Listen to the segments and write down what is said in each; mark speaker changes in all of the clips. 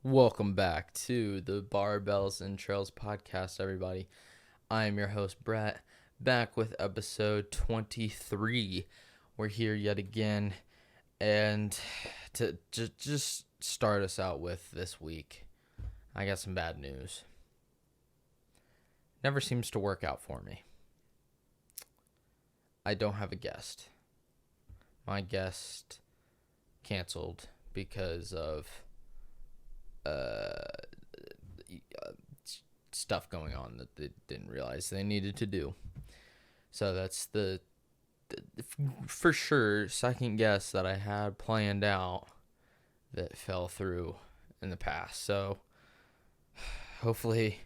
Speaker 1: Welcome back to the Barbells and Trails podcast, everybody. I am your host, Brett, back with episode 23. We're here yet again, and to just start us out with this week, I got some bad news. Never seems to work out for me. I don't have a guest. My guest canceled because of stuff going on that they didn't realize they needed to do. So that's the for sure second guess that I had planned out that fell through in the past. So hopefully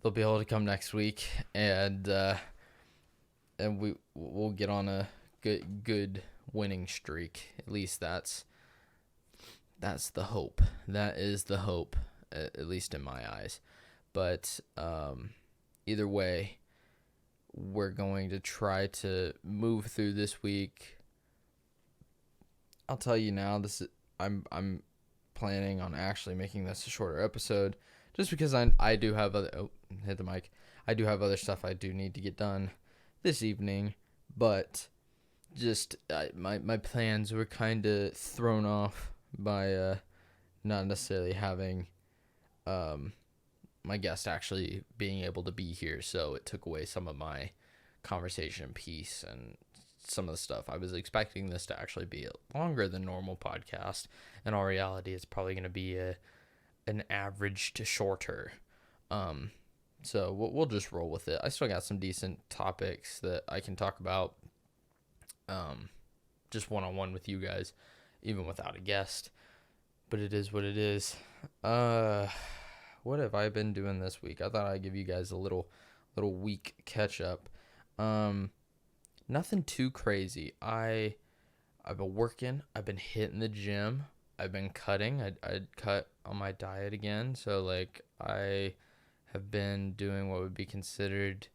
Speaker 1: they'll be able to come next week, and we'll get on a good winning streak. At least that's the hope. That is the hope, at least in my eyes. But either way, we're going to try to move through this week. I'll tell you now, I'm planning on actually making this a shorter episode, just because I do have other hit the mic. I do have other stuff I do need to get done this evening, but just my plans were kind of thrown off by not necessarily having my guest actually being able to be here, so it took away some of my conversation piece and some of the stuff. I was expecting this to actually be a longer than normal podcast. In all reality, it's probably going to be an average to shorter. So we'll just roll with it. I still got some decent topics that I can talk about just one-on-one with you guys, even without a guest. But it is what it is. What have I been doing this week? I thought I'd give you guys a little week catch up. Nothing too crazy. I've been working. I've been hitting the gym. I've been cutting. I'd cut on my diet again. So like I have been doing what would be considered.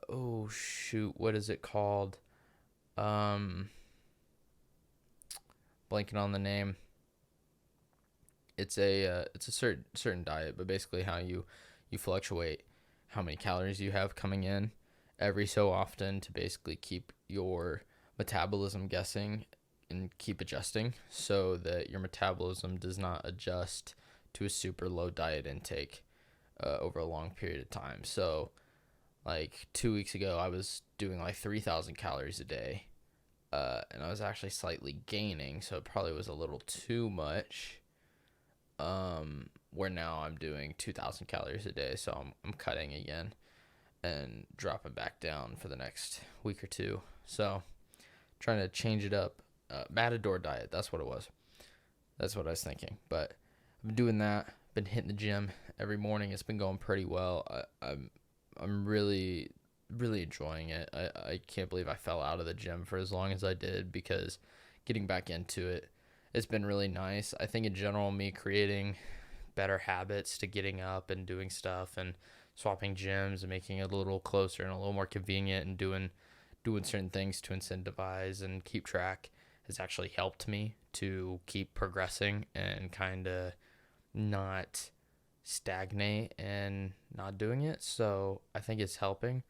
Speaker 1: What is it called? Blanking on the name. It's a certain diet, but basically how you fluctuate how many calories you have coming in every so often to basically keep your metabolism guessing and keep adjusting so that your metabolism does not adjust to a super low diet intake over a long period of time. So like 2 weeks ago, I was doing like 3,000 calories a day, and I was actually slightly gaining, so it probably was a little too much. Where now I'm doing 2,000 calories a day, so I'm cutting again and dropping back down for the next week or two. So trying to change it up. Matador diet, that's what it was. That's what I was thinking. But I've been doing that. Been hitting the gym every morning. It's been going pretty well. I'm really enjoying it. I can't believe I fell out of the gym for as long as I did, because getting back into it, it's been really nice. I think in general, me creating better habits to getting up and doing stuff and swapping gyms and making it a little closer and a little more convenient and doing certain things to incentivize and keep track has actually helped me to keep progressing and kind of not stagnate and not doing it. So I think it's helping.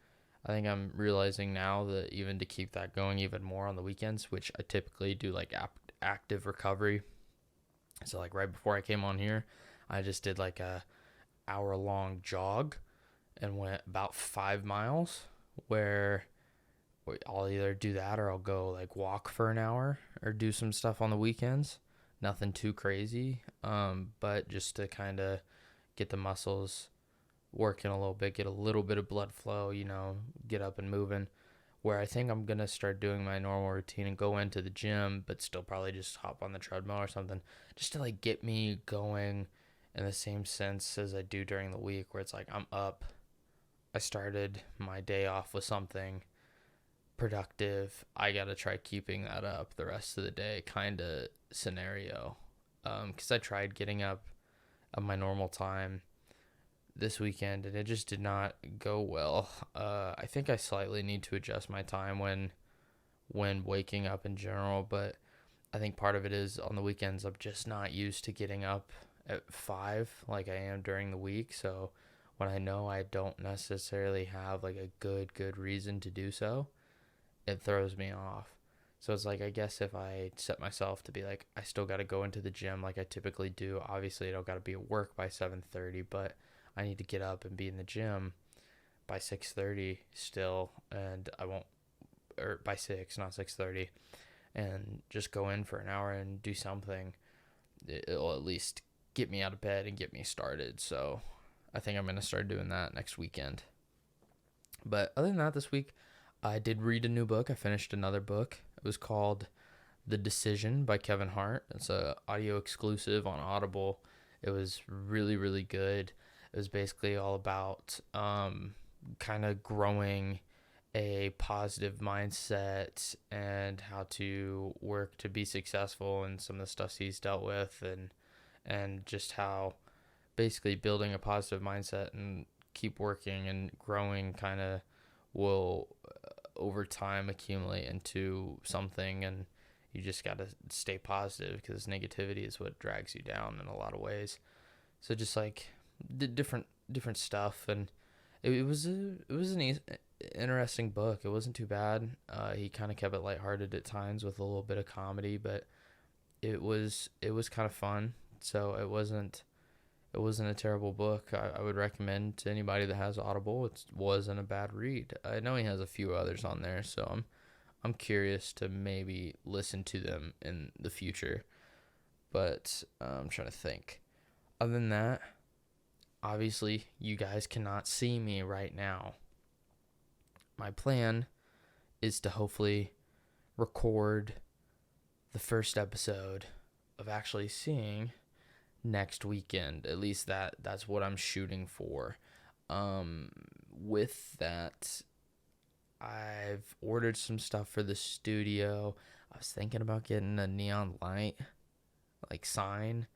Speaker 1: I think I'm realizing now that even to keep that going even more on the weekends, which I typically do like active recovery. So like right before I came on here, I just did like a hour-long jog and went about 5 miles, where I'll either do that or I'll go like walk for an hour or do some stuff on the weekends. Nothing too crazy, but just to kind of get the muscles working a little bit, get a little bit of blood flow, get up and moving. Where I think I'm going to start doing my normal routine and go into the gym, but still probably just hop on the treadmill or something, just to like get me going in the same sense as I do during the week, where it's like I'm up. I started my day off with something productive. I got to try keeping that up the rest of the day kind of scenario. Because I tried getting up at my normal time this weekend, and it just did not go well. I think I slightly need to adjust my time when waking up in general, but I think part of it is on the weekends I'm just not used to getting up at 5 like I am during the week. So when I know I don't necessarily have like a good reason to do so, it throws me off. So it's like, I guess if I set myself to be like, I still got to go into the gym like I typically do. Obviously, I don't got to be at work by 7:30, but I need to get up and be in the gym by 6:30 still, and I won't, or by 6, not 6:30, and just go in for an hour and do something. It'll at least get me out of bed and get me started. So I think I'm going to start doing that next weekend. But other than that, this week, I did read a new book. I finished another book. It was called The Decision by Kevin Hart. It's a audio exclusive on Audible. It was really good. It was basically all about kind of growing a positive mindset and how to work to be successful and some of the stuff he's dealt with, and just how basically building a positive mindset and keep working and growing kind of will over time accumulate into something, and you just got to stay positive because negativity is what drags you down in a lot of ways. So just like different stuff, and it was an interesting book. It wasn't too bad. He kind of kept it lighthearted at times with a little bit of comedy, but it was kind of fun. So it wasn't a terrible book. I would recommend to anybody that has Audible. It wasn't a bad read. I know he has a few others on there, so I'm curious to maybe listen to them in the future. But I'm trying to think. Other than that, obviously you guys cannot see me right now. My plan is to hopefully record the first episode of actually seeing next weekend. At least that's what I'm shooting for. With that, I've ordered some stuff for the studio. I was thinking about getting a neon light like sign.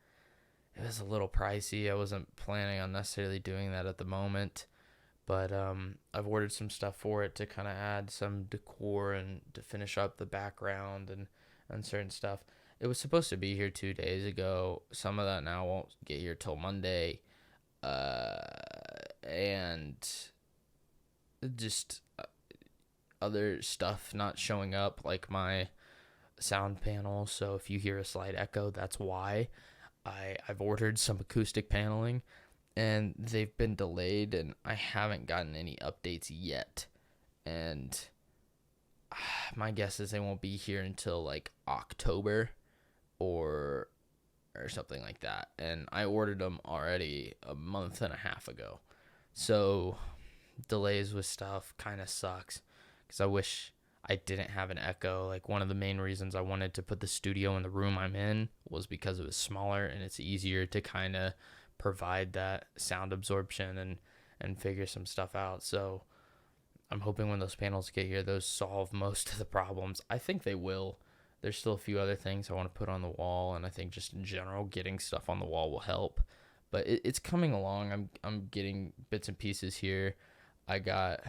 Speaker 1: It was a little pricey. I wasn't planning on necessarily doing that at the moment, but I've ordered some stuff for it to kind of add some decor and to finish up the background and certain stuff. It was supposed to be here 2 days ago. Some of that now won't get here till Monday. And just other stuff not showing up, like my sound panel. So if you hear a slight echo, that's why. I've ordered some acoustic paneling, and they've been delayed, and I haven't gotten any updates yet. And my guess is they won't be here until like October or something like that. And I ordered them already a month and a half ago. So delays with stuff kind of sucks, because I wish I didn't have an echo. Like, one of the main reasons I wanted to put the studio in the room I'm in was because it was smaller and it's easier to kind of provide that sound absorption and figure some stuff out. So I'm hoping when those panels get here, those solve most of the problems. I think they will. There's still a few other things I want to put on the wall, and I think just in general getting stuff on the wall will help. But it's coming along. I'm getting bits and pieces here. I got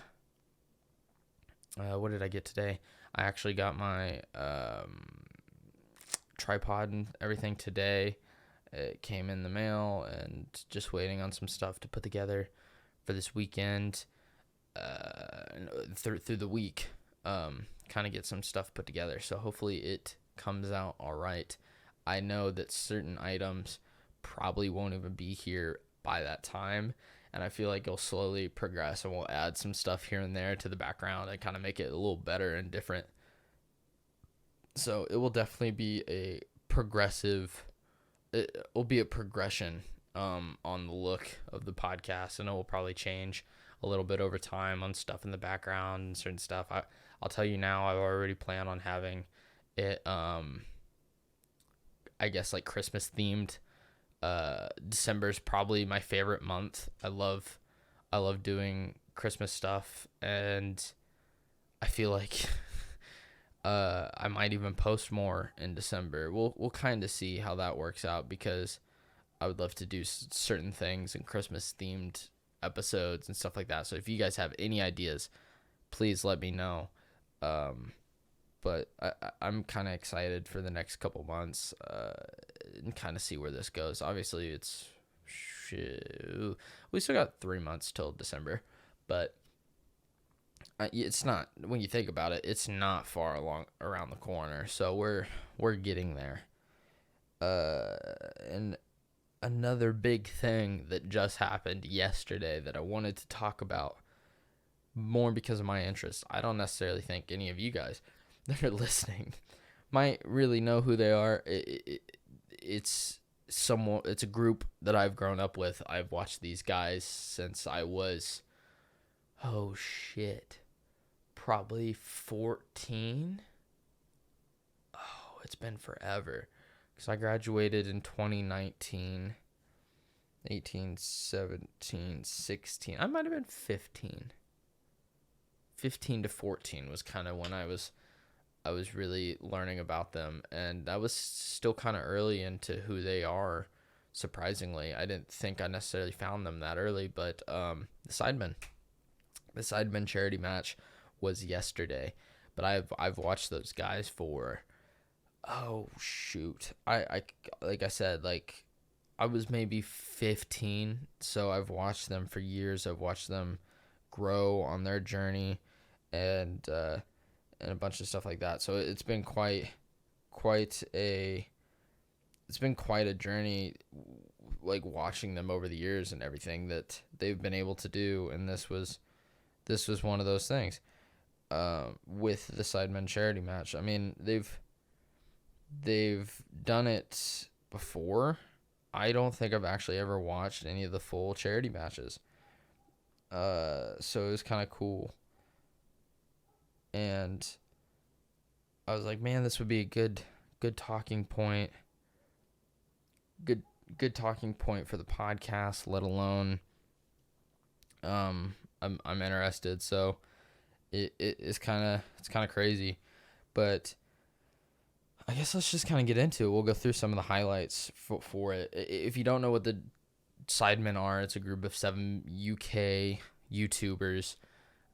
Speaker 1: what did I get today? I actually got my tripod and everything today. It came in the mail, and just waiting on some stuff to put together for this weekend. Through the week, kind of get some stuff put together. So hopefully it comes out all right. I know that certain items probably won't even be here by that time, and I feel like it'll slowly progress, and we'll add some stuff here and there to the background and kind of make it a little better and different. So it will definitely be a progressive. It will be a progression on the look of the podcast, and it will probably change a little bit over time on stuff in the background and certain stuff. I'll tell you now, I already plan on having it, I guess, like Christmas themed. December's probably my favorite month. I love doing Christmas stuff, and I feel like I might even post more in December. We'll kind of see how that works out, because I would love to do certain things in Christmas themed episodes and stuff like that. So if you guys have any ideas, please let me know. but I'm kind of excited for the next couple months and kind of see where this goes. Obviously, we still got 3 months till December, but it's not, when you think about it, it's not far along around the corner. So we're getting there. And another big thing that just happened yesterday that I wanted to talk about more because of my interest. I don't necessarily think any of you guys that are listening might really know who they are. It's a group that I've grown up with. I've watched these guys since I was, probably 14. Oh, it's been forever. Because I graduated in 2019, 18, 17, 16. I might have been 15. 15 to 14 was kind of when I was really learning about them, and I was still kind of early into who they are. Surprisingly, I didn't think I necessarily found them that early, but the Sidemen Charity match was yesterday, but I've watched those guys for, I like I said, like I was maybe 15, so I've watched them for years. I've watched them grow on their journey, and a bunch of stuff like that. So it's been quite a journey, like watching them over the years and everything that they've been able to do. And this was one of those things with the Sidemen Charity match. I mean, they've done it before. I don't think I've actually ever watched any of the full charity matches. So it was kind of cool. And I was like, man, this would be a good talking point. Good talking point for the podcast, let alone I'm interested. So it's kind of crazy, but I guess let's just kind of get into it. We'll go through some of the highlights for it. If you don't know what the Sidemen are, it's a group of 7 UK YouTubers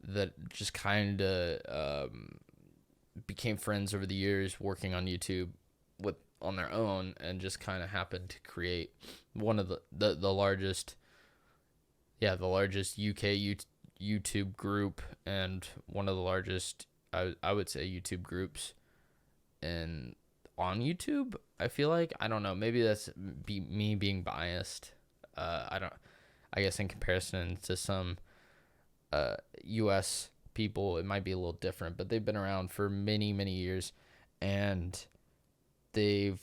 Speaker 1: that just kind of became friends over the years working on YouTube on their own, and just kind of happened to create one of the largest UK YouTube group, and one of the largest I would say YouTube groups on YouTube. I feel like, I don't know, maybe that's me being biased. I guess in comparison to some US people, it might be a little different, but they've been around for many, many years, and they've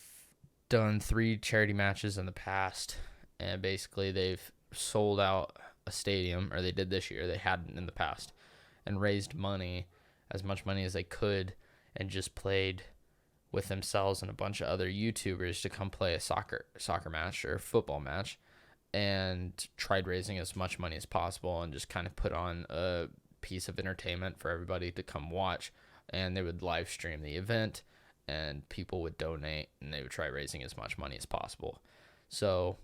Speaker 1: done 3 charity matches in the past, and basically they've sold out a stadium, or they did this year, they hadn't in the past, and raised money, as much money as they could, and just played with themselves and a bunch of other YouTubers to come play a soccer match or football match, and tried raising as much money as possible, and just kind of put on a piece of entertainment for everybody to come watch. And they would live stream the event, and people would donate, and they would try raising as much money as possible. So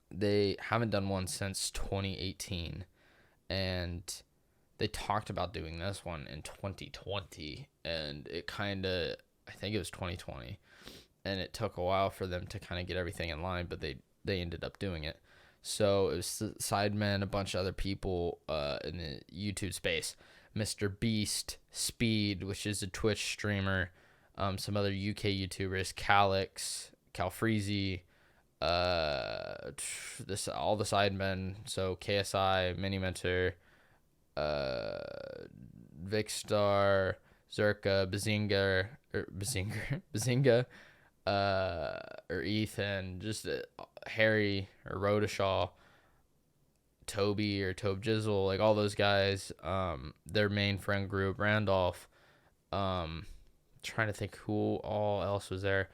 Speaker 1: they haven't done one since 2018, and they talked about doing this one in 2020, and I think it was 2020, and it took a while for them to kind of get everything in line, but they ended up doing it. So it was Sidemen, a bunch of other people in the YouTube space, Mr. Beast, Speed, which is a Twitch streamer, some other UK YouTubers, Calix, Calfreezy, all the Sidemen, so KSI, Mini Mentor, Vicstar, Zerka, Bazinga, or Ethan, just Harry or Rodashaw, Toby or Tobe Jizzle, like all those guys, their main friend group, Randolph, trying to think who all else was there,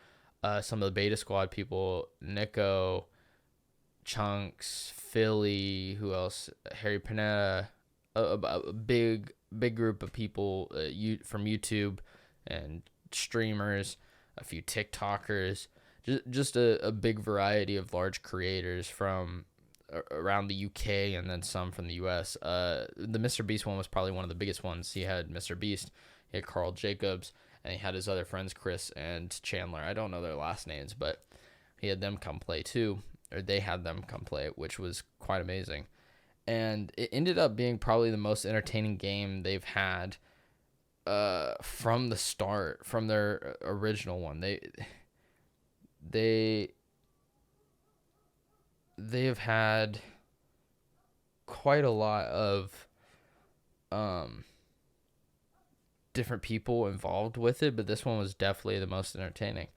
Speaker 1: some of the Beta Squad people, Nico, Chunks, Philly, who else, Harry Panetta, a big group of people from YouTube and streamers, a few TikTokers, just a big variety of large creators from around the UK, and then some from the US. The Mr. Beast one was probably one of the biggest ones. He had Mr. Beast, He had Carl Jacobs, and he had his other friends, Chris and Chandler. I don't know their last names, but he had them come play too, or they had them come play, which was quite amazing. And it ended up being probably the most entertaining game they've had from the start, from their original one. They have had quite a lot of different people involved with it, but this one was definitely the most entertaining.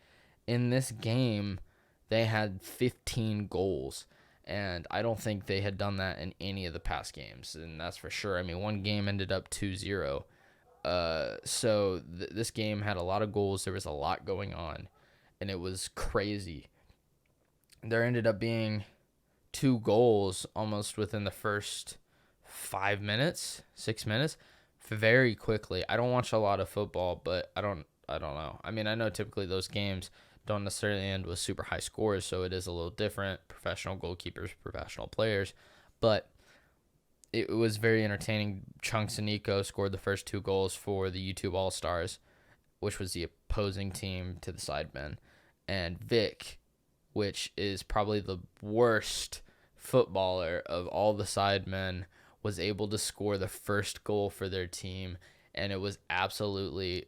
Speaker 1: In this game, they had 15 goals, and I don't think they had done that in any of the past games, and that's for sure. I mean, one game ended up 2-0. So this game had a lot of goals. There was a lot going on, and it was crazy. There ended up being 2 goals almost within the first 6 minutes, very quickly. I don't watch a lot of football, but I don't know. I mean, I know typically those games don't necessarily end with super high scores, so it is a little different. Professional goalkeepers, professional players, but it was very entertaining. Chunks and Nico scored the first 2 goals for the YouTube All-Stars, which was the opposing team to the Sidemen. And Vic, which is probably the worst footballer of all the Sidemen, was able to score the first goal for their team, and it was absolutely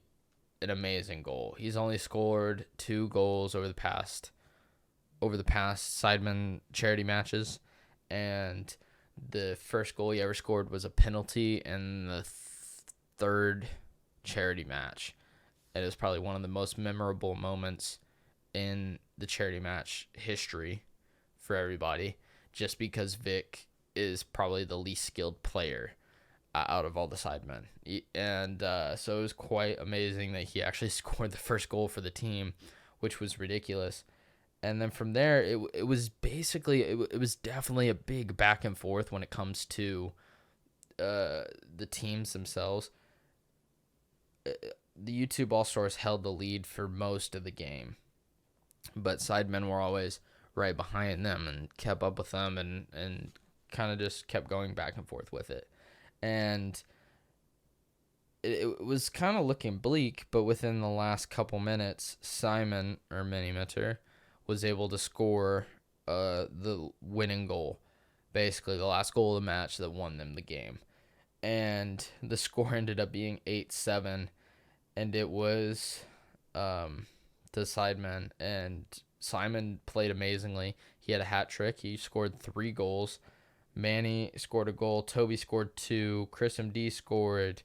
Speaker 1: an amazing goal. He's only scored 2 goals over the past Sidemen Charity matches, and the first goal he ever scored was a penalty in the third charity match. It is probably one of the most memorable moments in the charity match history for everybody, just because Vic is probably the least skilled player out of all the Sidemen. And so it was quite amazing that he actually scored the first goal for the team, which was ridiculous. And then from there, it was basically, it was definitely a big back and forth when it comes to the teams themselves. The YouTube All-Stars held the lead for most of the game, but Sidemen were always right behind them and kept up with them and kind of just kept going back and forth with it. And it was kind of looking bleak, but within the last couple minutes, Simon, or Minimeter, was able to score the winning goal, basically the last goal of the match that won them the game. And the score ended up being 8-7, and it was the Sidemen. And Simon played amazingly. He had a hat trick. He scored 3 goals. Manny scored a goal. Toby scored 2. Chris MD scored.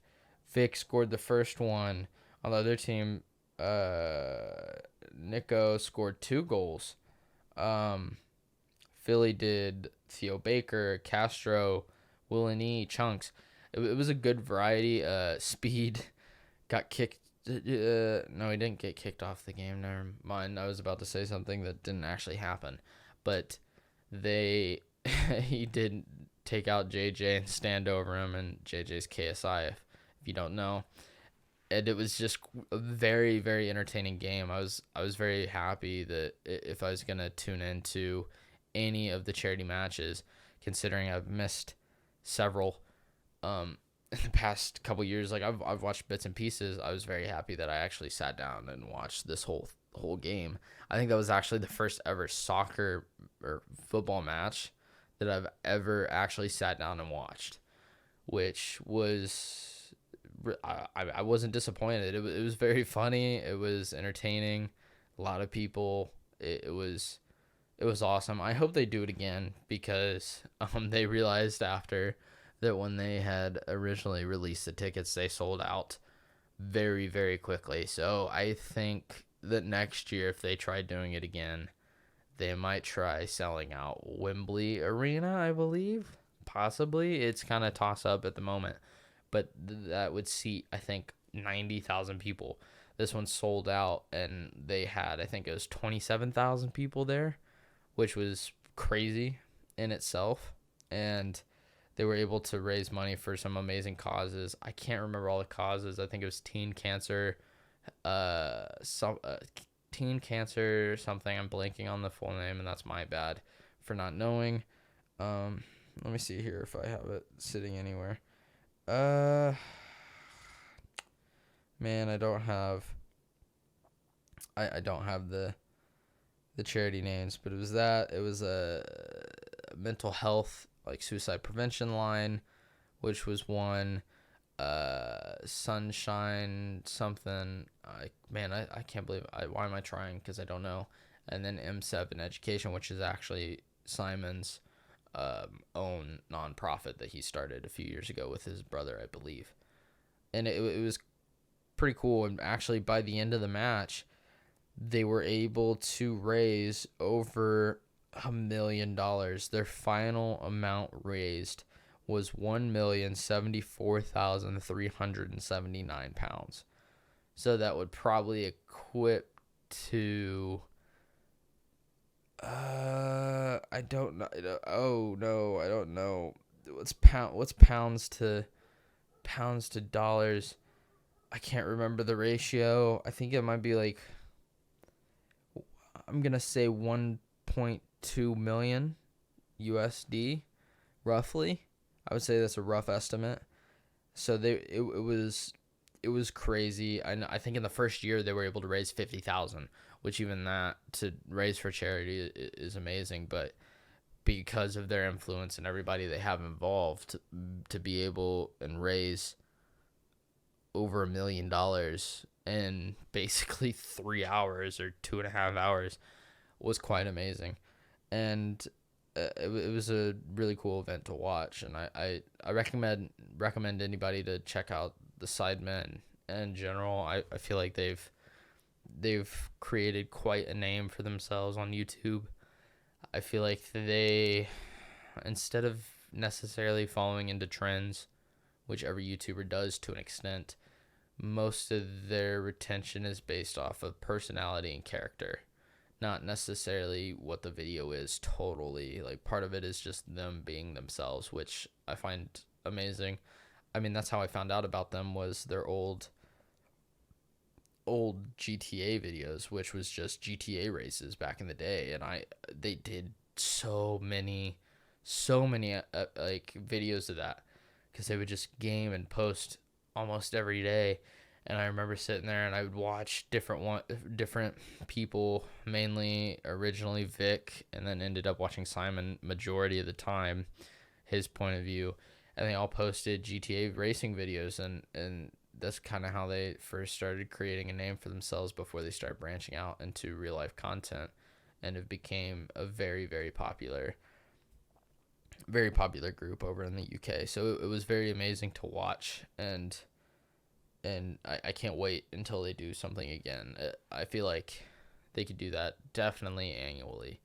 Speaker 1: Vic scored the first one. On the other team, Nico scored 2 goals. Philly did Theo Baker, Castro, Willany, Chunks. It was a good variety. Speed got kicked. No, he didn't get kicked off the game. Never mind. I was about to say something that didn't actually happen. But he did take out JJ and stand over him, and JJ's KSI, if you don't know. And it was just a very, very entertaining game. I was very happy that if I was going to tune into any of the charity matches, considering I've missed several in the past couple years, like I've watched bits and pieces, I was very happy that I actually sat down and watched this whole game. I think that was actually the first ever soccer or football match that I've ever actually sat down and watched, which was, I wasn't disappointed. It was very funny. It was entertaining. A lot of people. It was awesome. I hope they do it again, because they realized after that when they had originally released the tickets, they sold out very, very quickly. So I think that next year, if they try doing it again, they might try selling out Wembley Arena, I believe. Possibly. It's kind of toss up at the moment. But that would seat, I think, 90,000 people. This one sold out, and they had, I think it was 27,000 people there, which was crazy in itself. And they were able to raise money for some amazing causes. I can't remember all the causes. I think it was teen cancer, teen cancer something. I'm blanking on the full name, and that's my bad for not knowing. Let me see here if I have it sitting anywhere. Man, I don't have the charity names, but it was a mental health, like suicide prevention line, which was one. Sunshine something. I can't believe why am I trying, because I don't know. And then M7 Education, which is actually Simon's own nonprofit that he started a few years ago with his brother, I believe. And it was pretty cool. And actually, by the end of the match, they were able to raise over $1 million. Their final amount raised was 1,074,379 pounds. So that would probably equip to I don't know. Oh no, I don't know. What's pounds to dollars? I can't remember the ratio. I think it might be like, I'm going to say 1.2 million USD roughly. I would say that's a rough estimate. So it was crazy. I think in the first year they were able to raise 50,000, which even that to raise for charity is amazing. But because of their influence and everybody they have involved, to be able and raise over $1 million in basically 3 hours or 2.5 hours was quite amazing. And it was a really cool event to watch, and I recommend anybody to check out the Sidemen in general. I feel like they've created quite a name for themselves on YouTube. I feel like they, instead of necessarily following into trends, which every YouTuber does to an extent, most of their retention is based off of personality and character, not necessarily what the video is totally. Like, part of it is just them being themselves, which I find amazing. I mean, that's how I found out about them, was their old GTA videos, which was just GTA races back in the day. And they did so many like videos of that, because they would just game and post almost every day. And I remember sitting there and I would watch different people, mainly originally Vic, and then ended up watching Simon majority of the time, his point of view. And they all posted GTA racing videos, and that's kind of how they first started creating a name for themselves before they started branching out into real life content. And it became a very, very popular group over in the UK. So it was very amazing to watch, and I can't wait until they do something again. I feel like they could do that definitely annually.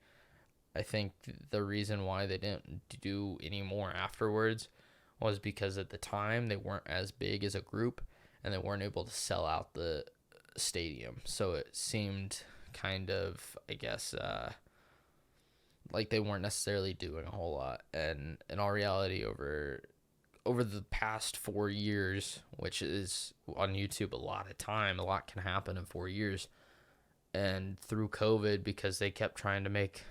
Speaker 1: I think the reason why they didn't do any more afterwards was because at the time they weren't as big as a group, and they weren't able to sell out the stadium. So it seemed kind of, I guess, like they weren't necessarily doing a whole lot. And in all reality, over the past 4 years, which is on YouTube a lot can happen in 4 years. And through COVID, because they kept trying to make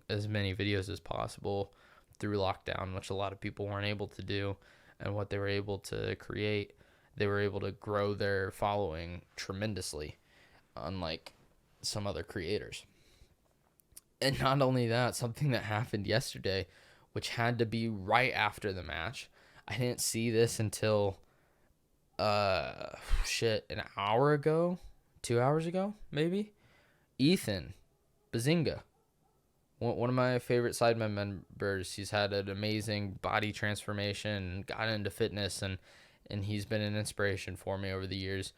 Speaker 1: as many videos as possible through lockdown, which a lot of people weren't able to do, and what they were able to create, they were able to grow their following tremendously, unlike some other creators. And not only that, something that happened yesterday, which had to be right after the match. I didn't see this until, an hour ago, 2 hours ago, maybe. Ethan Bazinga, one of my favorite Sidemen members. He's had an amazing body transformation, got into fitness, and he's been an inspiration for me over the years,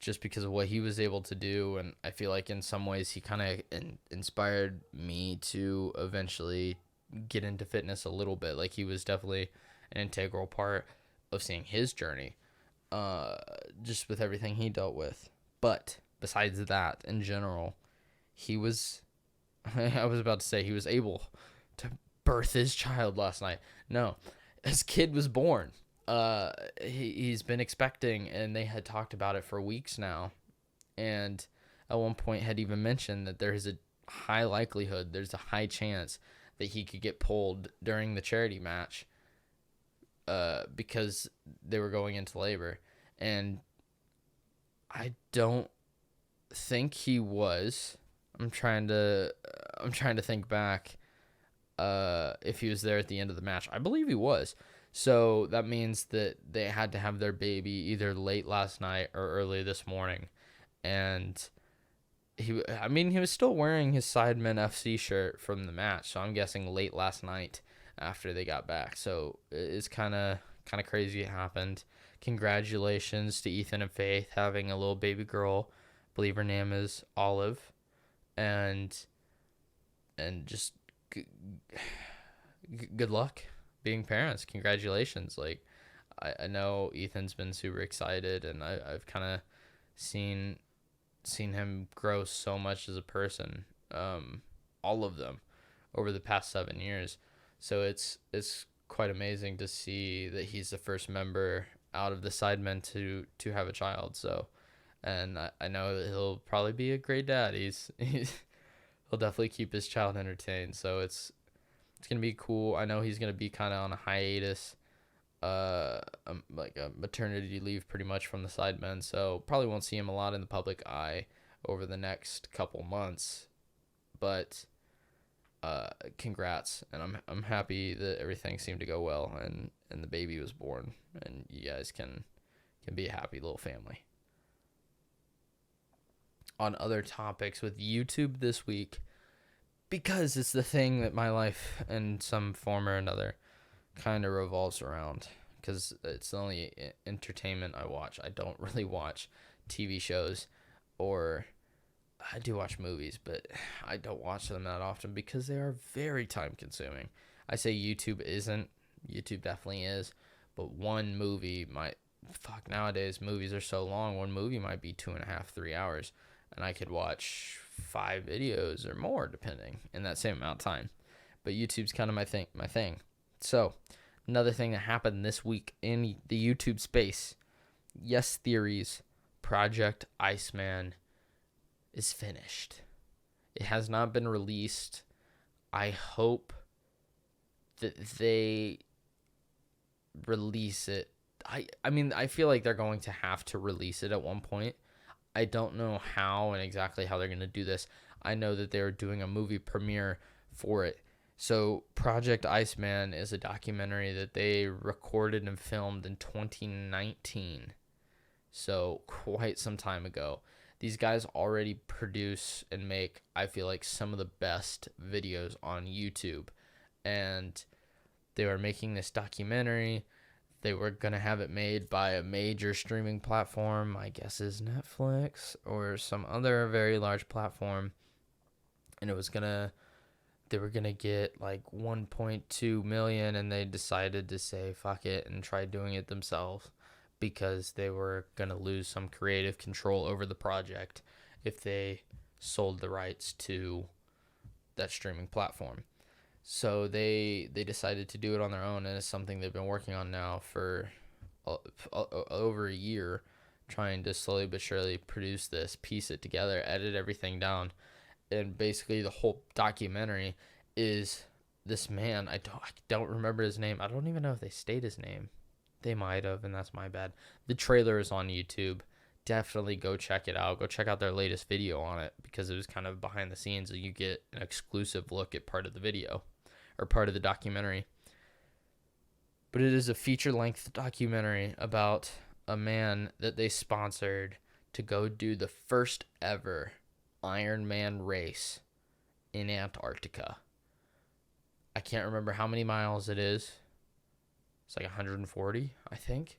Speaker 1: just because of what he was able to do. And I feel like in some ways he kind of inspired me to eventually get into fitness a little bit. Like, he was definitely an integral part of seeing his journey, just with everything he dealt with. But besides that, in general, he was I was about to say he was able to birth his child last night. No, his kid was born. He's been expecting, and they had talked about it for weeks now, and at one point had even mentioned that there's a high chance that he could get pulled during the charity match, because they were going into labor. And I don't think he was. I'm trying to think back if he was there at the end of the match. I believe he was. So that means that they had to have their baby either late last night or early this morning. And he was still wearing his Sidemen FC shirt from the match, so I'm guessing late last night after they got back. So it's kind of crazy it happened. Congratulations to Ethan and Faith having a little baby girl. I believe her name is Olive, and just good luck being parents. Congratulations. Like I know Ethan's been super excited, and I've kind of seen him grow so much as a person, all of them, over the past 7 years. So it's quite amazing to see that he's the first member out of the Sidemen to have a child. So, and I know that he'll probably be a great dad. He'll definitely keep his child entertained. So it's gonna be cool. I know he's gonna be kind of on a hiatus, like a maternity leave pretty much from the Sidemen, so probably won't see him a lot in the public eye over the next couple months. But congrats, and I'm happy that everything seemed to go well, and the baby was born, and you guys can be a happy little family. On other topics with YouTube this week, because it's the thing that my life in some form or another kind of revolves around, because it's the only entertainment I watch. I don't really watch TV shows, or I do watch movies, but I don't watch them that often because they are very time consuming. I say YouTube isn't. YouTube definitely is, but one movie might, nowadays movies are so long, one movie might be 2.5, 3 hours, and I could watch 5 videos or more depending in that same amount of time. But YouTube's kind of my thing. So another thing that happened this week in the YouTube space, Yes Theory's Project Iceman is finished. It has not been released. I hope that they release it. I mean, I feel like they're going to have to release it at one point. I don't know how and exactly how they're going to do this. I know that they're doing a movie premiere for it. So Project Iceman is a documentary that they recorded and filmed in 2019. So quite some time ago. These guys already produce and make, I feel like, some of the best videos on YouTube. And they were making this documentary. They were going to have it made by a major streaming platform, I guess is Netflix or some other very large platform. And they were going to get like 1.2 million, and they decided to say fuck it and try doing it themselves because they were going to lose some creative control over the project if they sold the rights to that streaming platform. So they decided to do it on their own, and it's something they've been working on now for over a year, trying to slowly but surely produce this, piece it together, edit everything down. And basically the whole documentary is this man, I don't remember his name. I don't even know if they state his name. They might have, and that's my bad. The trailer is on YouTube. Definitely go check it out. Go check out their latest video on it, because it was kind of behind the scenes, and you get an exclusive look at part of the video or part of the documentary. But it is a feature-length documentary about a man that they sponsored to go do the first ever Ironman race in Antarctica. I can't remember how many miles it is. It's like 140, I think.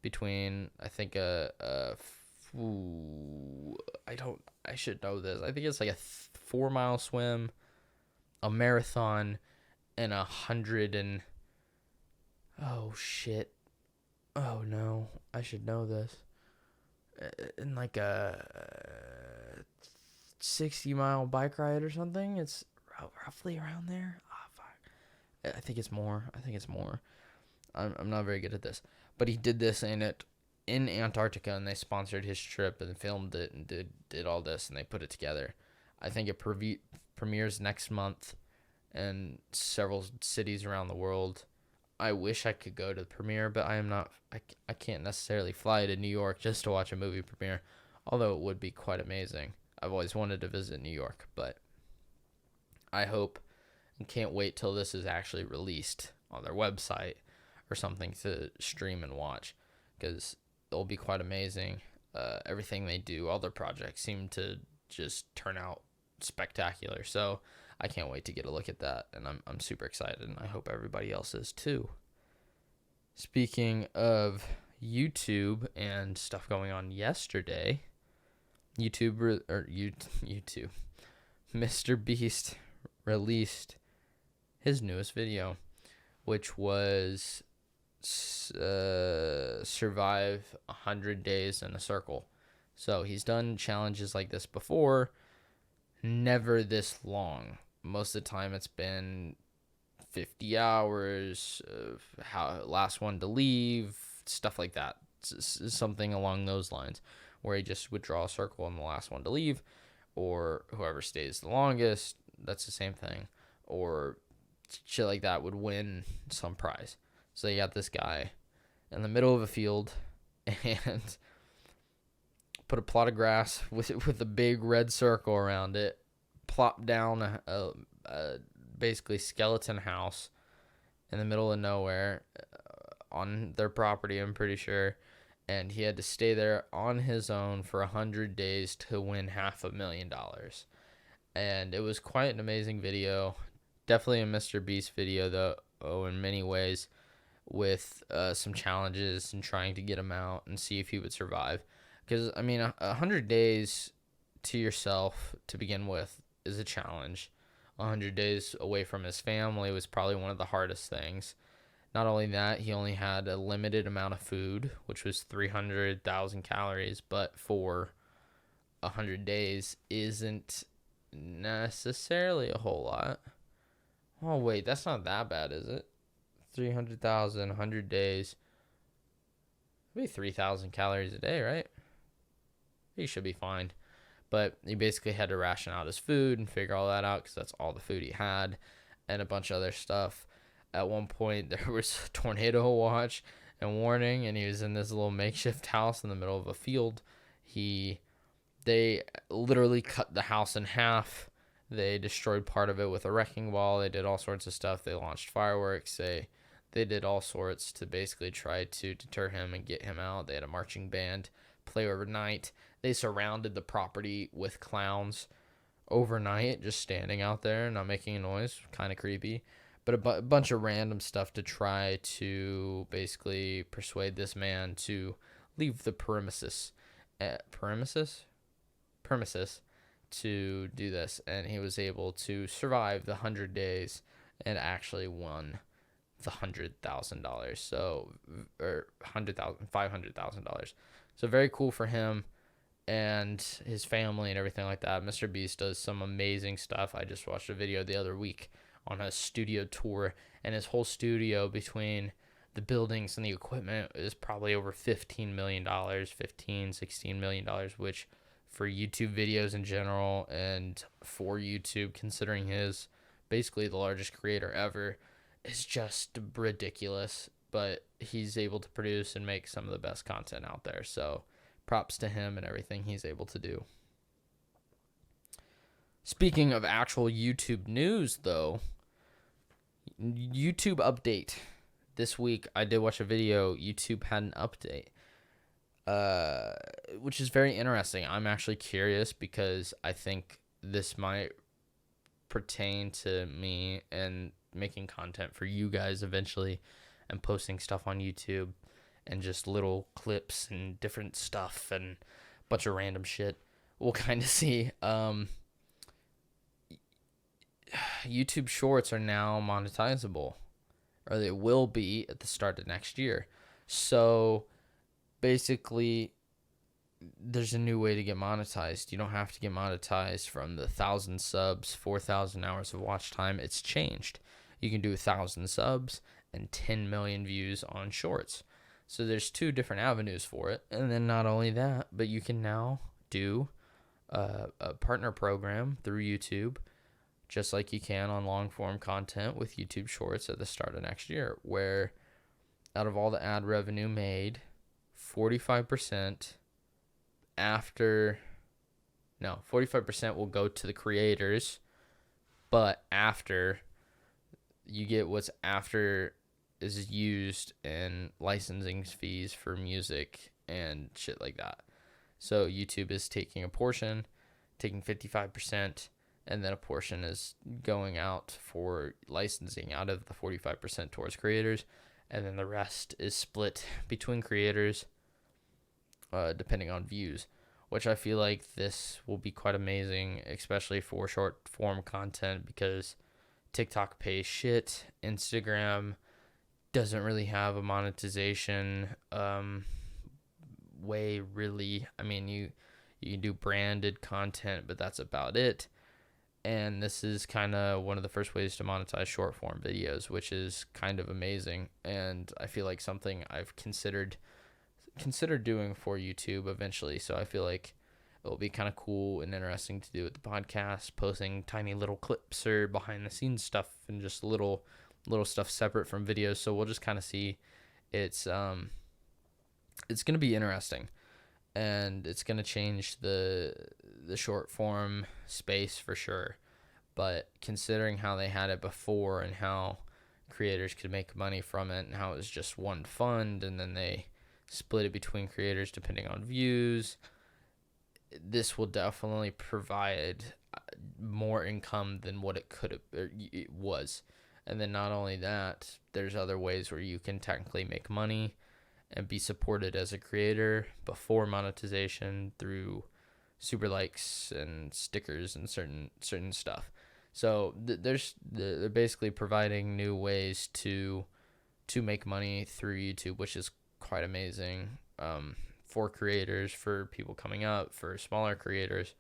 Speaker 1: Between, I think, I should know this. I think it's like a 4-mile swim, a marathon, and 100 and, oh shit. Oh no, I should know this. In like a 60-mile bike ride or something. It's roughly around there. Oh, fuck. I think it's more. I'm not very good at this. But he did this in Antarctica, and they sponsored his trip and filmed it and did all this, and they put it together. I think it premieres next month in several cities around the world. I wish I could go to the premiere, but I can't necessarily fly to New York just to watch a movie premiere, although it would be quite amazing. I've always wanted to visit New York, but I hope and can't wait till this is actually released on their website or something to stream and watch, because it'll be quite amazing. Everything they do, all their projects seem to just turn out spectacular. So I can't wait to get a look at that, and I'm super excited, and I hope everybody else is too. Speaking of YouTube and stuff going on yesterday, YouTube, Mr. Beast released his newest video, which was survive 100 days in a circle. So he's done challenges like this before, never this long. Most of the time it's been 50 hours, last one to leave, stuff like that. Something along those lines, where he just would draw a circle and the last one to leave, or whoever stays the longest, that's the same thing, or shit like that, would win some prize. So you got this guy in the middle of a field and put a plot of grass with a big red circle around it, plop down a basically skeleton house in the middle of nowhere on their property, I'm pretty sure, and he had to stay there on his own for 100 days to win $500,000. And it was quite an amazing video. Definitely a Mr. Beast video, though, in many ways, with some challenges and trying to get him out and see if he would survive. Because, I mean, 100 days to yourself to begin with is a challenge. 100 days away from his family was probably one of the hardest things. Not only that, he only had a limited amount of food, which was 300,000 calories, but for 100 days isn't necessarily a whole lot. Oh, wait, that's not that bad, is it? 300,000, 100 days. Maybe 3,000 calories a day, right? He should be fine. But he basically had to ration out his food and figure all that out, because that's all the food he had, and a bunch of other stuff. At one point, there was a tornado watch and warning, and he was in this little makeshift house in the middle of a field. They literally cut the house in half. They destroyed part of it with a wrecking ball. They did all sorts of stuff. They launched fireworks. They did all sorts to basically try to deter him and get him out. They had a marching band play overnight. They surrounded the property with clowns overnight, just standing out there, not making a noise. Kind of creepy. But a bunch of random stuff to try to basically persuade this man to leave the premises to do this. And he was able to survive the 100 days and actually won the $100,000. So, or $500,000. So very cool for him and his family and everything like that. Mr. Beast does some amazing stuff. I just watched a video the other week on a studio tour, and his whole studio, between the buildings and the equipment, is probably over $15 million, $16 million, which for YouTube videos in general, and for YouTube, considering his basically the largest creator ever, is just ridiculous. But he's able to produce and make some of the best content out there. So props to him and everything he's able to do. Speaking of actual YouTube news, though, YouTube update. This week, I did watch a video. YouTube had an update, which is very interesting. I'm actually curious, because I think this might pertain to me and making content for you guys eventually, and posting stuff on YouTube, and just little clips and different stuff and a bunch of random shit. We'll kind of see. YouTube Shorts are now monetizable, or they will be at the start of next year. So basically, there's a new way to get monetized. You don't have to get monetized from the 1,000 subs, 4,000 hours of watch time. It's changed. You can do 1,000 subs and 10 million views on Shorts. So there's two different avenues for it. And then not only that, but you can now do a partner program through YouTube just like you can on long form content with YouTube Shorts at the start of next year, where out of all the ad revenue made, 45% 45% will go to the creators, but after you get what's after is used in licensing fees for music and shit like that. So YouTube is taking 55%, and then a portion is going out for licensing out of the 45% towards creators, and then the rest is split between creators depending on views, which I feel like this will be quite amazing, especially for short form content, because TikTok pays shit. Instagram doesn't really have a monetization way, really. I mean, you can do branded content, but that's about it. And this is kind of one of the first ways to monetize short form videos, which is kind of amazing. And I feel like something I've considered doing for YouTube eventually. So I feel like it'll be kind of cool and interesting to do with the podcast, posting tiny little clips or behind the scenes stuff and just little stuff separate from videos. So we'll just kind of see. It's going to be interesting, and it's going to change the short form space for sure. But considering how they had it before and how creators could make money from it and how it was just one fund and then they split it between creators depending on views, this will definitely provide more income than what it was. And then not only that, there's other ways where you can technically make money and be supported as a creator before monetization through super likes and stickers and certain stuff. So they're basically providing new ways to make money through YouTube, which is quite amazing for creators, for people coming up, for smaller creators.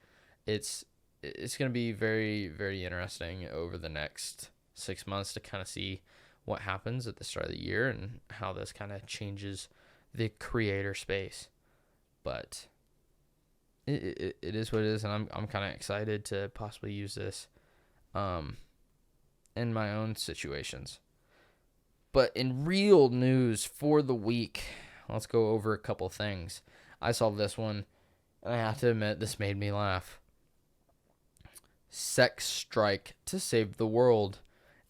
Speaker 1: It's going to be very, very interesting over the next 6 months to kind of see what happens at the start of the year and how this kind of changes the creator space. But it is what it is, and I'm kind of excited to possibly use this in my own situations. But in real news for the week, let's go over a couple things. I saw this one, and I have to admit, this made me laugh. Sex strike to save the world.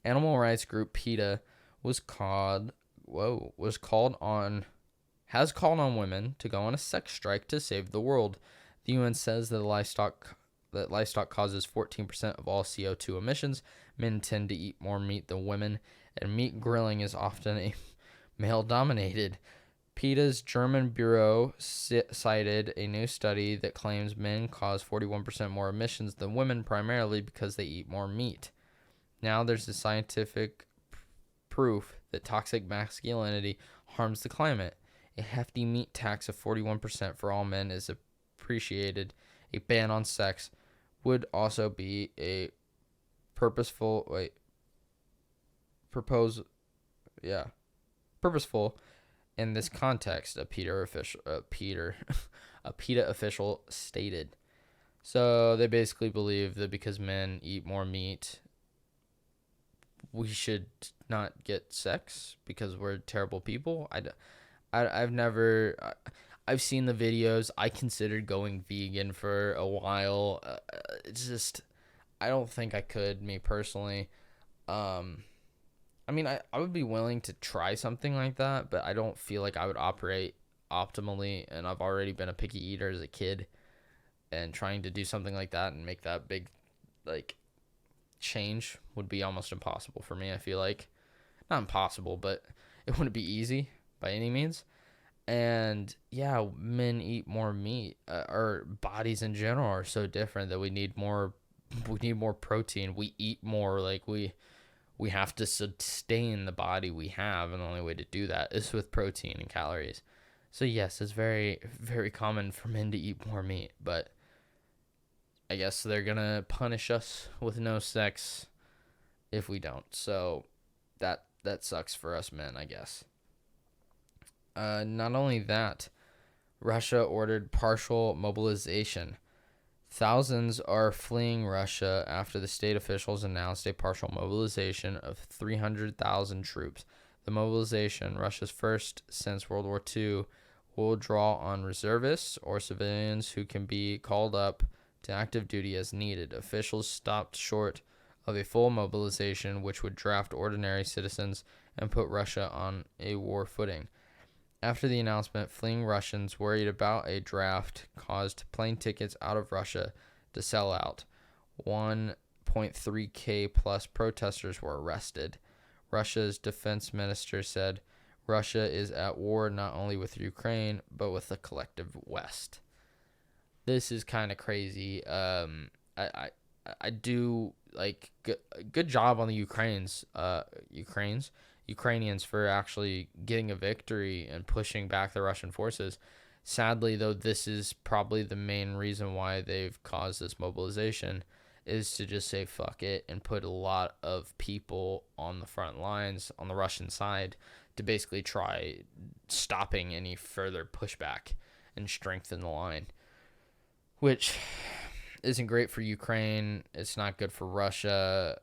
Speaker 1: Animal rights group PETA has called on women to go on a sex strike to save the world. The UN says that livestock causes 14% of all CO2 emissions. Men tend to eat more meat than women, and meat grilling is often male-dominated. PETA's German bureau cited a new study that claims men cause 41% more emissions than women, primarily because they eat more meat. Now there's the scientific proof that toxic masculinity harms the climate. A hefty meat tax of 41% for all men is appreciated. A ban on sex would also be a purposeful in this context, a PETA official stated. So they basically believe that because men eat more meat, we should not get sex because we're terrible people. I've seen the videos. I considered going vegan for a while. It's just, I don't think I could, me personally. I mean, I would be willing to try something like that, but I don't feel like I would operate optimally, and I've already been a picky eater as a kid, and trying to do something like that and make that big, change would be almost impossible for me, I feel like. Not impossible, but it wouldn't be easy by any means. And yeah, men eat more meat. Our bodies in general are so different that we need more protein. We eat more, we have to sustain the body we have, and the only way to do that is with protein and calories. So yes, it's very, very common for men to eat more meat, but I guess they're gonna punish us with no sex if we don't. So that sucks for us men, I guess. Not only that, Russia ordered partial mobilization. Thousands are fleeing Russia after the state officials announced a partial mobilization of 300,000 troops. The mobilization, Russia's first since World War II, will draw on reservists or civilians who can be called up to active duty as needed. Officials stopped short of a full mobilization, which would draft ordinary citizens and put Russia on a war footing. After the announcement, fleeing Russians worried about a draft caused plane tickets out of Russia to sell out. 1.3K plus protesters were arrested. Russia's defense minister said Russia is at war not only with Ukraine, but with the collective West. This is kind of crazy. I do like good job on the Ukrainians for actually getting a victory and pushing back the Russian forces. Sadly, though, this is probably the main reason why they've caused this mobilization, is to just say fuck it and put a lot of people on the front lines on the Russian side to basically try stopping any further pushback and strengthen the line, which isn't great for Ukraine. It's not good for Russia.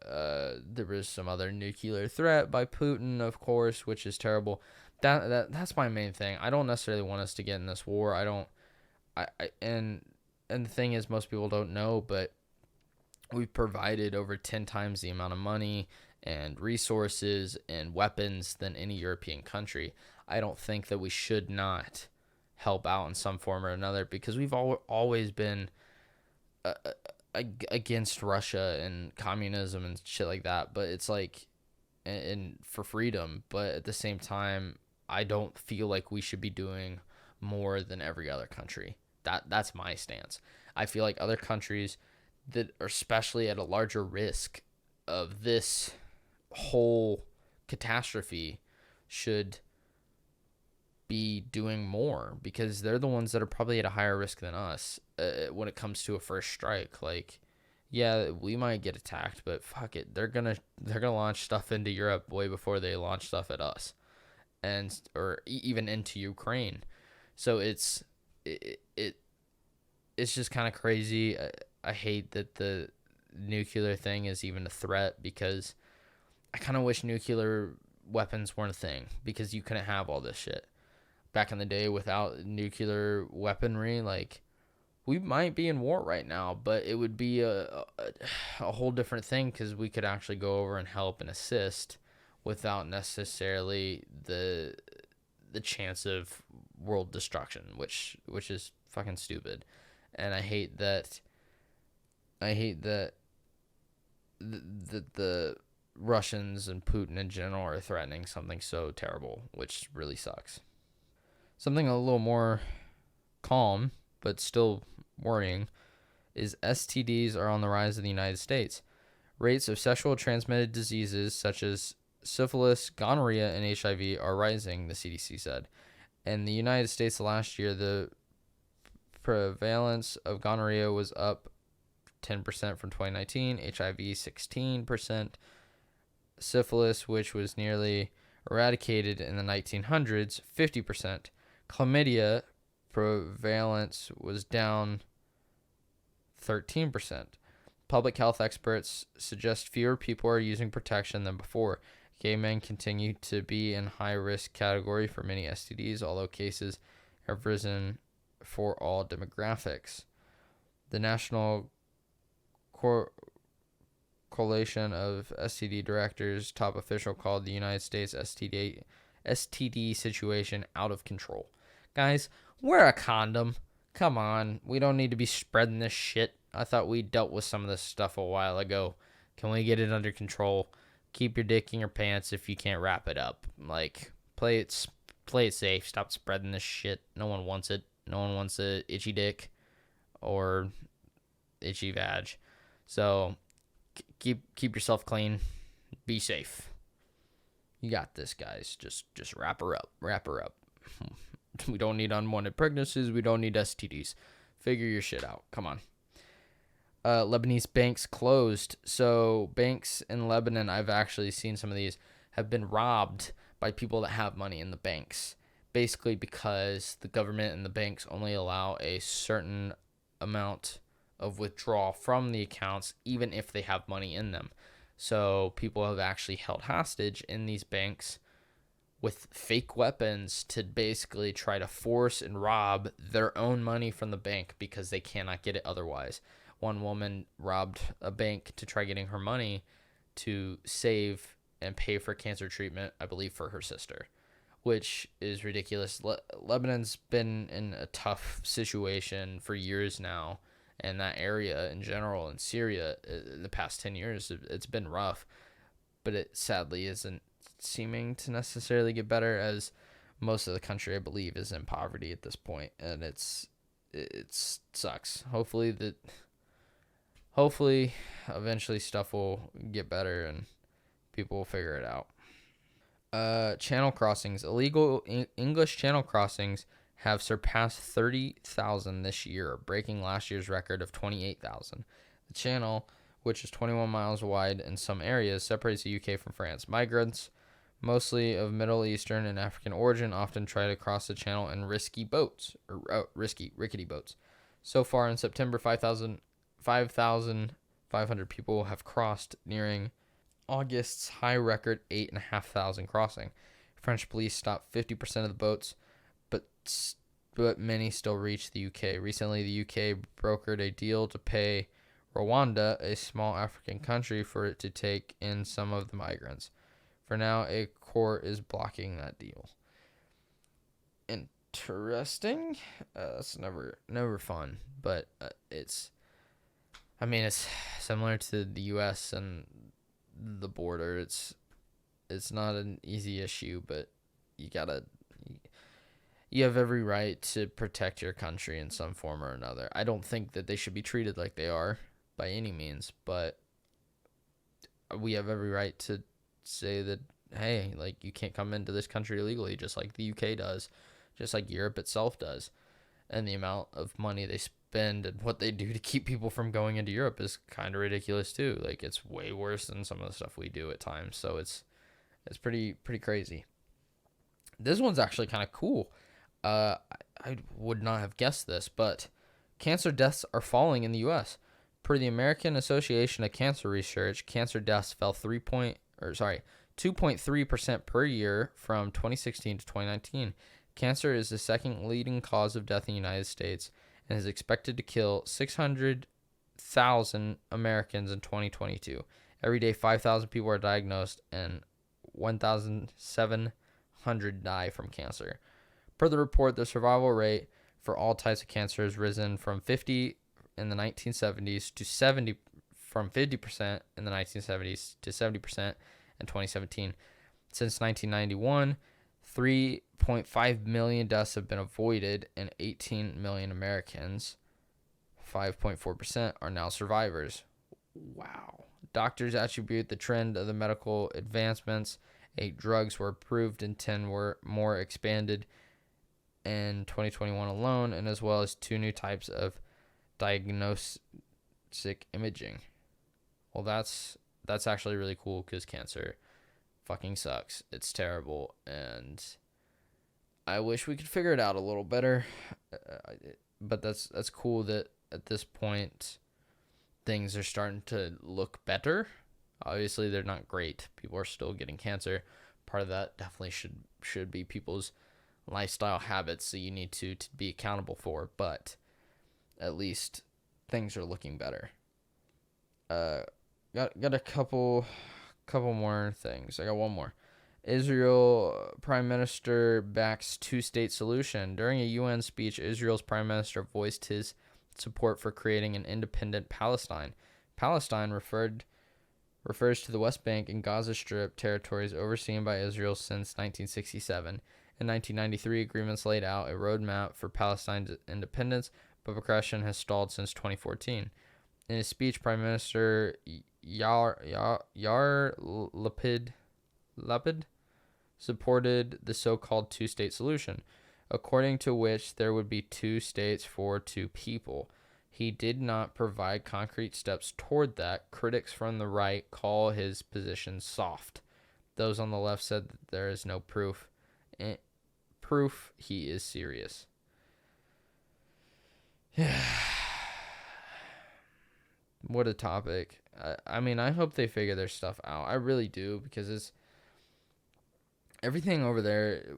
Speaker 1: There was some other nuclear threat by Putin, of course, which is terrible. That's my main thing. I don't necessarily want us to get in this war. And the thing is, most people don't know, but we've provided over 10 times the amount of money and resources and weapons than any European country. I don't think that we should not help out in some form or another, because we've always been against Russia and communism and shit like that. But it's like, and for freedom. But at the same time, I don't feel like we should be doing more than every other country. That's my stance. I feel like other countries that are especially at a larger risk of this whole catastrophe should be doing more, because they're the ones that are probably at a higher risk than us when it comes to a first strike. Like, yeah, we might get attacked, but fuck it, they're gonna launch stuff into Europe way before they launch stuff at us, or even into Ukraine. So it's just kind of crazy. I hate that the nuclear thing is even a threat, because I kind of wish nuclear weapons weren't a thing, because you couldn't have all this shit. Back in the day, without nuclear weaponry, like, we might be in war right now, but it would be a whole different thing, because we could actually go over and help and assist without necessarily the chance of world destruction, which is fucking stupid. And I hate that the Russians and Putin in general are threatening something so terrible, which really sucks. Something a little more calm, but still worrying, is STDs are on the rise in the United States. Rates of sexual transmitted diseases such as syphilis, gonorrhea, and HIV are rising, the CDC said. In the United States last year, the prevalence of gonorrhea was up 10% from 2019, HIV 16%, syphilis, which was nearly eradicated in the 1900s, 50%. Chlamydia prevalence was down 13%. Public health experts suggest fewer people are using protection than before. Gay men continue to be in high-risk category for many STDs, although cases have risen for all demographics. The National Coalition of STD Directors top official called the United States STD situation out of control. Guys, wear a condom. Come on. We don't need to be spreading this shit. I thought we dealt with some of this stuff a while ago. Can we get it under control? Keep your dick in your pants if you can't wrap it up. Like, play it safe. Stop spreading this shit. No one wants it. No one wants a itchy dick or itchy vag. So keep yourself clean. Be safe. You got this, guys. Just wrap her up. Wrap her up. We don't need unwanted pregnancies. We don't need STDs. Figure your shit out. Come on. Lebanese banks closed. So banks in Lebanon, I've actually seen some of these, have been robbed by people that have money in the banks. Basically because the government and the banks only allow a certain amount of withdrawal from the accounts, even if they have money in them. So people have actually held hostage in these banks with fake weapons to basically try to force and rob their own money from the bank because they cannot get it otherwise. One woman robbed a bank to try getting her money to save and pay for cancer treatment, I believe, for her sister, which is ridiculous. Lebanon's been in a tough situation for years now, and that area in general, in Syria, in the past 10 years, it's been rough, but it sadly isn't seeming to necessarily get better, as most of the country, I believe, is in poverty at this point, and it sucks. Hopefully eventually stuff will get better and people will figure it out. Channel crossings. Illegal English channel crossings have surpassed 30,000 this year, breaking last year's record of 28,000. The channel, which is 21 miles wide in some areas, separates the UK from France. Migrants, mostly of Middle Eastern and African origin, often try to cross the channel in rickety boats. So far in September, 5,500 people have crossed, nearing August's high record 8,500 crossing. French police stopped 50% of the boats, but many still reach the UK. Recently, the UK brokered a deal to pay Rwanda, a small African country, for it to take in some of the migrants. For now, a court is blocking that deal. Interesting. It's never fun, but it's similar to the U.S. and the border. It's not an easy issue, but you have every right to protect your country in some form or another. I don't think that they should be treated like they are by any means, but we have every right to say that, hey, like, you can't come into this country illegally, just like the UK does, just like Europe itself does. And the amount of money they spend and what they do to keep people from going into Europe is kind of ridiculous too. Like, it's way worse than some of the stuff we do at times. So it's pretty crazy. This one's actually kind of cool. I would not have guessed this, but cancer deaths are falling in the U.S. Per the American Association of Cancer Research, cancer deaths fell 2.3% per year from 2016 to 2019. Cancer is the second leading cause of death in the United States and is expected to kill 600,000 Americans in 2022. Every day, 5,000 people are diagnosed and 1,700 die from cancer. Per the report, the survival rate for all types of cancer has risen from 50 in the 1970s to 50% in the 1970s to 70% in 2017. Since 1991, 3.5 million deaths have been avoided, and 18 million Americans, 5.4%, are now survivors. Wow. Doctors attribute the trend of the medical advancements. 8 drugs were approved and 10 were more expanded in 2021 alone, and as well as 2 new types of diagnostic imaging. Well, that's actually really cool, because cancer fucking sucks. It's terrible, and I wish we could figure it out a little better. But that's cool that at this point things are starting to look better. Obviously, they're not great. People are still getting cancer. Part of that definitely should be people's lifestyle habits that you need to be accountable for, but at least things are looking better. Got a couple more things. I got one more. Israel Prime Minister backs 2-state solution. During a UN speech, Israel's Prime Minister voiced his support for creating an independent Palestine. Palestine refers to the West Bank and Gaza Strip territories overseen by Israel since 1967. In 1993, agreements laid out a roadmap for Palestine's independence, but progression has stalled since 2014. In his speech, Prime Minister Yair Lapid supported the so-called 2-state solution, according to which there would be 2 states for 2 people. He did not provide concrete steps toward that. Critics from the right call his position soft. Those on the left said that there is no proof he is serious. What a topic. I mean, I hope they figure their stuff out. I really do, because it's everything over there,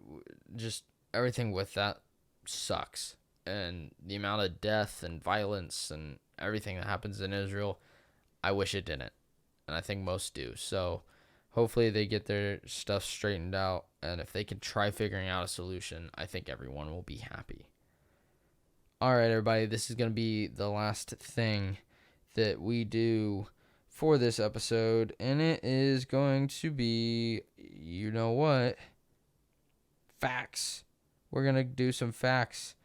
Speaker 1: just everything with that sucks. And the amount of death and violence and everything that happens in Israel, I wish it didn't. And I think most do. So hopefully they get their stuff straightened out. And if they can try figuring out a solution, I think everyone will be happy. All right, everybody, this is going to be the last thing that we do for this episode, and it is going to be, you know what, facts. We're going to do some facts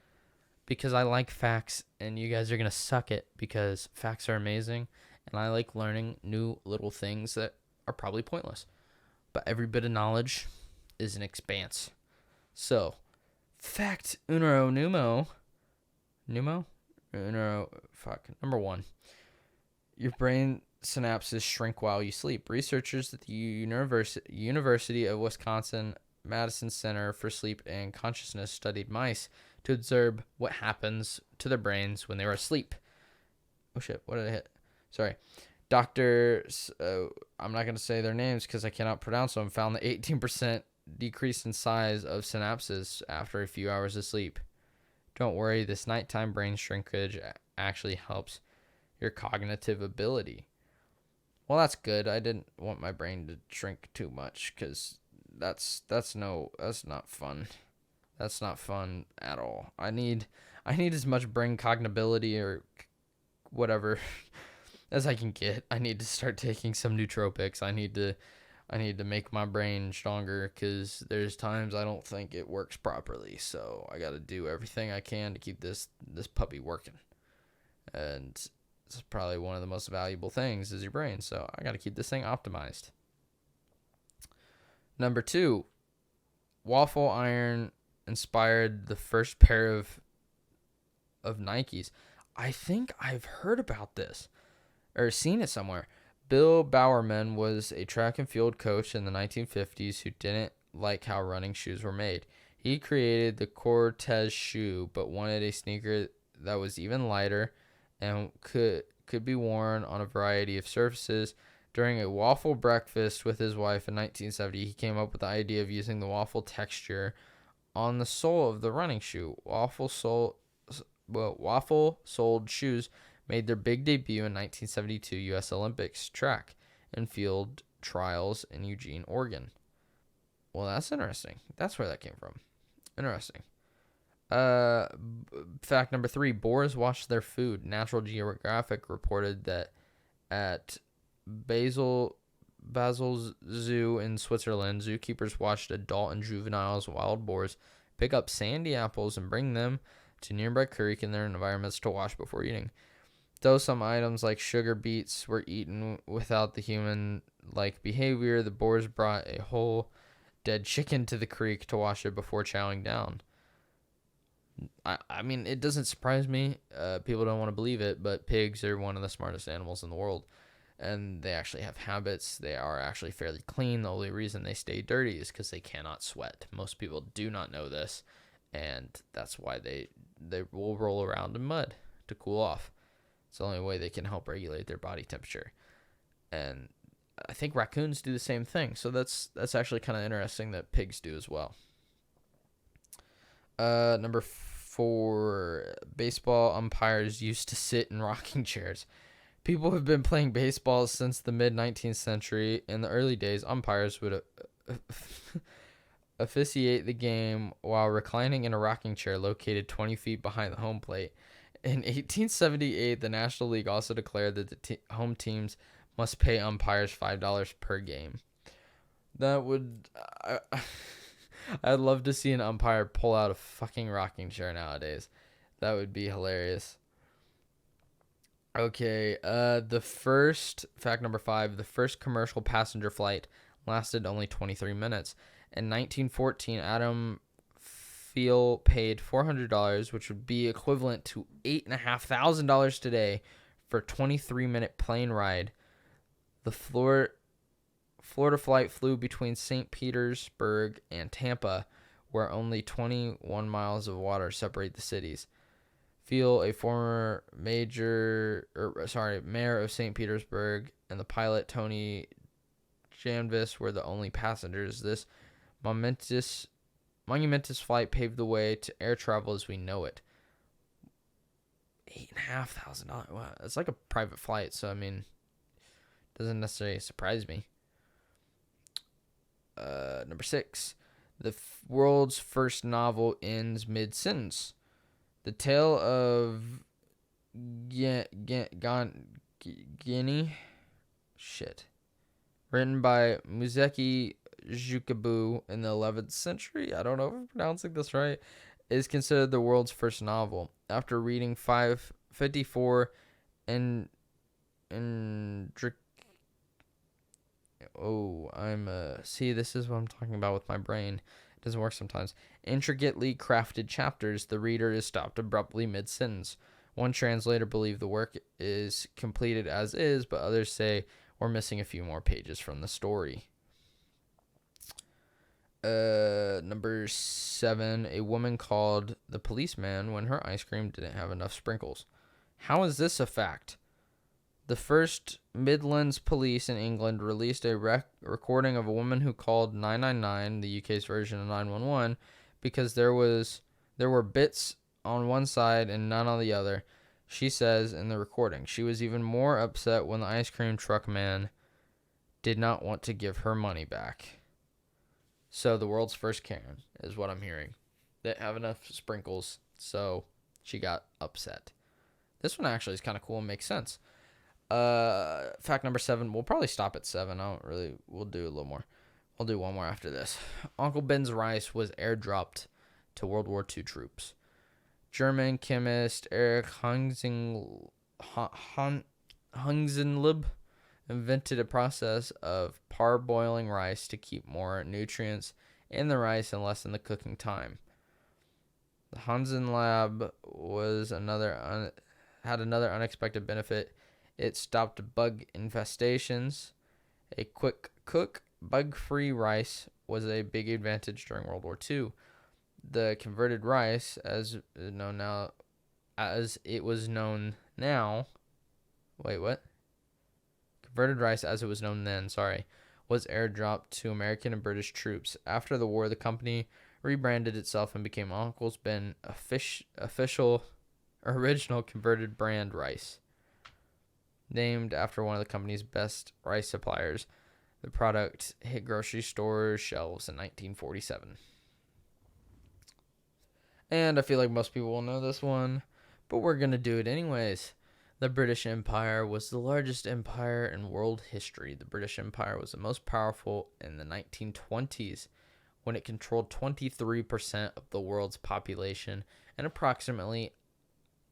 Speaker 1: because I like facts, and you guys are going to suck it because facts are amazing, and I like learning new little things that are probably pointless. But every bit of knowledge is an expanse. So, fact numero uno. Number one. Your brain synapses shrink while you sleep. Researchers at the University of Wisconsin-Madison Center for Sleep and Consciousness studied mice to observe what happens to their brains when they were asleep. Oh shit, what did I hit? Sorry. Doctors, I'm not going to say their names because I cannot pronounce them, found the 18% decrease in size of synapses after a few hours of sleep. Don't worry, this nighttime brain shrinkage actually helps your cognitive ability. Well, that's good. I didn't want my brain to shrink too much because that's not fun. That's not fun at all. I need as much brain cognability or whatever as I can get. I need to start taking some nootropics. I need to make my brain stronger because there's times I don't think it works properly. So I got to do everything I can to keep this puppy working. And it's probably one of the most valuable things is your brain. So I got to keep this thing optimized. Number 2, waffle iron inspired the first pair of Nikes. I think I've heard about this or seen it somewhere. Bill Bowerman was a track and field coach in the 1950s who didn't like how running shoes were made. He created the Cortez shoe, but wanted a sneaker that was even lighter and could be worn on a variety of surfaces. During a waffle breakfast with his wife in 1970, he came up with the idea of using the waffle texture on the sole of the running shoe. Waffle-soled shoes made their big debut in 1972 U.S. Olympics track and field trials in Eugene, Oregon. Well, that's interesting. That's where that came from. Interesting. Fact number 3, boars watch their food. Natural Geographic reported that at Basel's Zoo in Switzerland, zookeepers watched adult and juveniles wild boars pick up sandy apples and bring them to nearby creek in their environments to wash before eating. Though some items like sugar beets were eaten without the human-like behavior, the boars brought a whole dead chicken to the creek to wash it before chowing down. I mean, it doesn't surprise me. People don't want to believe it, but pigs are one of the smartest animals in the world. And they actually have habits. They are actually fairly clean. The only reason they stay dirty is because they cannot sweat. Most people do not know this, and that's why they will roll around in mud to cool off. It's the only way they can help regulate their body temperature. And I think raccoons do the same thing. So that's actually kind of interesting that pigs do as well. Number 4, baseball umpires used to sit in rocking chairs. People have been playing baseball since the mid-19th century. In the early days, umpires would officiate the game while reclining in a rocking chair located 20 feet behind the home plate. In 1878, the National League also declared that the home teams must pay umpires $5 per game. That would... I'd love to see an umpire pull out a fucking rocking chair nowadays. That would be hilarious. Okay, fact number 5, the first commercial passenger flight lasted only 23 minutes. In 1914, Adam Feel paid $400, which would be equivalent to $8,500 today for a 23-minute plane ride. The Florida flight flew between St. Petersburg and Tampa, where only 21 miles of water separate the cities. Fiel, a former mayor of St. Petersburg, and the pilot Tony Janvis were the only passengers. This momentous flight paved the way to air travel as we know it. $8,500. Wow, it's like a private flight, so I mean, doesn't necessarily surprise me. Number 6, the world's first novel ends mid-sentence. The Tale of Guinea, written by Muzeki Jukabu in the 11th century. I don't know if I'm pronouncing this right. Is considered the world's first novel. After reading 554 and see, this is what I'm talking about with my brain. It doesn't work sometimes. Intricately crafted chapters, the reader is stopped abruptly mid-sentence. One translator believed the work is completed as is, but others say we're missing a few more pages from the story. Number 7, a woman called the policeman when her ice cream didn't have enough sprinkles. How is this a fact? The first Midlands police in England released a recording of a woman who called 999, the UK's version of 911, because there were bits on one side and none on the other. She says in the recording, she was even more upset when the ice cream truck man did not want to give her money back. So the world's first Karen is what I'm hearing. They have enough sprinkles, so she got upset. This one actually is kind of cool and makes sense. Fact number 7. We'll probably stop at 7. We'll do a little more. I'll do one more after this. Uncle Ben's rice was airdropped to World War II troops. German chemist Erich Hungsenlib invented a process of parboiling rice to keep more nutrients in the rice and lessen the cooking time. The Hansen lab had another unexpected benefit. It stopped bug infestations. A quick cook, bug-free rice was a big advantage during World War II. The converted rice, as it was known then, was airdropped to American and British troops. After the war, the company rebranded itself and became Uncle Ben's original converted brand rice. Named after one of the company's best rice suppliers, the product hit grocery store shelves in 1947. And I feel like most people will know this one, but we're going to do it anyways. The British Empire was the largest empire in world history. The British Empire was the most powerful in the 1920s when it controlled 23% of the world's population and approximately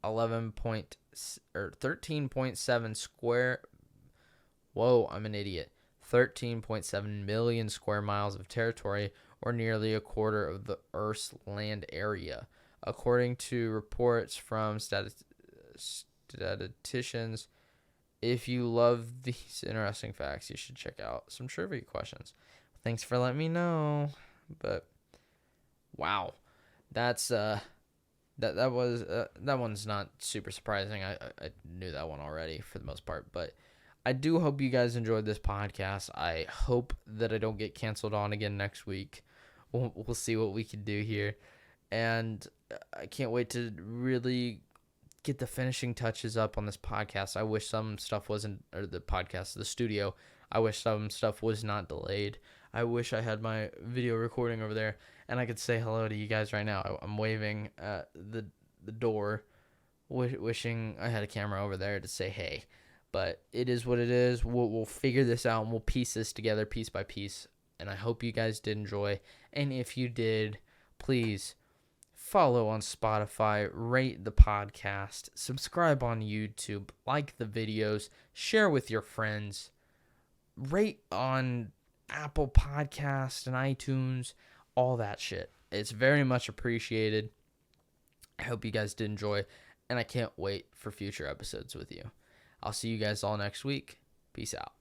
Speaker 1: 13.7 million square miles of territory, or nearly a quarter of the Earth's land area. According to reports from statisticians, if you love these interesting facts, you should check out some trivia questions. Thanks for letting me know. But wow, that's that one's not super surprising. I knew that one already for the most part, but I do hope you guys enjoyed this podcast. I hope that I don't get canceled on again next week. We'll see what we can do here, and I can't wait to really get the finishing touches up on this podcast. I wish some stuff wasn't, or the studio, I wish some stuff was not delayed. I wish I had my video recording over there and I could say hello to you guys right now. I'm waving at the door, wishing I had a camera over there to say hey. But it is what it is. We'll figure this out and we'll piece this together piece by piece. And I hope you guys did enjoy. And if you did, please follow on Spotify, rate the podcast, subscribe on YouTube, like the videos, share with your friends, rate on Apple Podcasts and iTunes, all that shit. It's very much appreciated. I hope you guys did enjoy, and I can't wait for future episodes with you. I'll see you guys all next week. Peace out.